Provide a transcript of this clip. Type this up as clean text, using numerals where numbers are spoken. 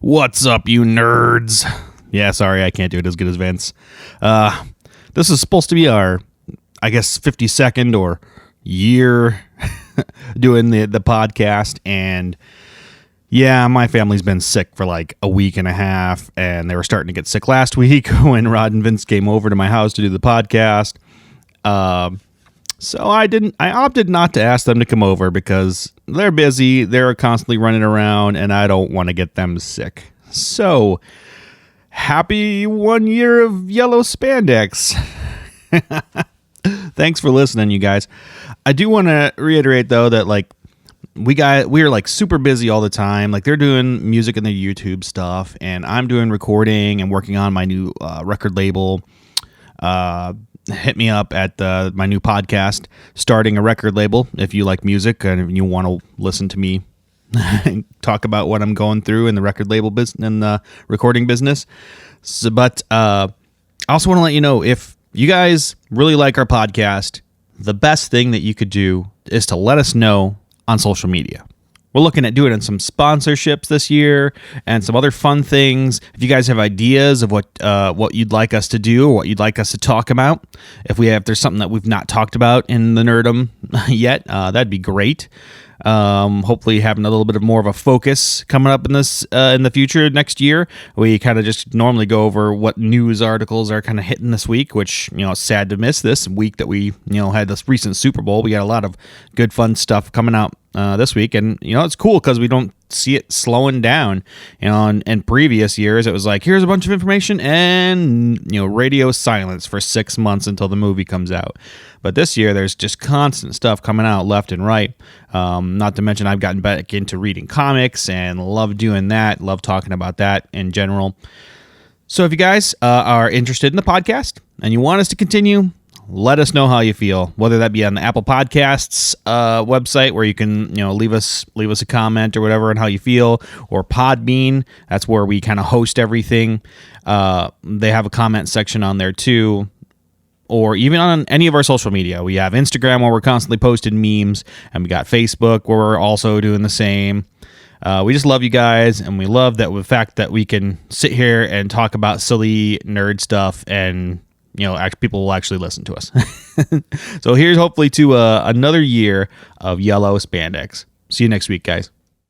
What's up, you nerds? Yeah, sorry, I can't do it as good as Vince. This is supposed to be our, 52nd or year doing the podcast, and yeah, my family's been sick for like a week and a half, and they were starting to get sick last week when Rod and Vince came over to my house to do the podcast. So I opted not to ask them to come over because they're busy, they're constantly running around, and I don't want to get them sick. So, happy 1 year of yellow spandex. Thanks for listening, you guys. I do want to reiterate, though, that we are like super busy all the time. Like, they're doing music and their YouTube stuff, and I'm doing recording and working on my new record label. Hit me up at my new podcast, Starting a Record Label, if you like music and you want to listen to me talk about what I'm going through in the record label business and the recording business. But I also want to let you know, if you guys really like our podcast, the best thing that you could do is to let us know on social media. We're looking at doing some sponsorships this year and some other fun things. If you guys have ideas of what you'd like us to do or what you'd like us to talk about, if there's something that we've not talked about in the Nerdum yet, that'd be great. Hopefully having a little bit of more of a focus coming up in this in the future next year. We kind of just normally go over what news articles are kind of hitting this week, which, it's sad to miss this week that we, had this recent Super Bowl. We got a lot of good fun stuff coming out this week, and it's cool because we don't see it slowing down. In previous years it was like, here's a bunch of information and radio silence for 6 months until the movie comes out. But this year there's just constant stuff coming out left and right. Not to mention I've gotten back into reading comics and love doing that, love talking about that in general. So if you guys are interested in the podcast and you want us to continue, let us know how you feel, whether that be on the Apple Podcasts website, where you can leave us a comment or whatever on how you feel, or Podbean. That's where we kind of host everything. They have a comment section on there too, or even on any of our social media. We have Instagram, where we're constantly posting memes, and we got Facebook, where we're also doing the same. We just love you guys, and we love the fact that we can sit here and talk about silly nerd stuff, and people will actually listen to us. So here's hopefully to another year of yellow spandex. See you next week, guys.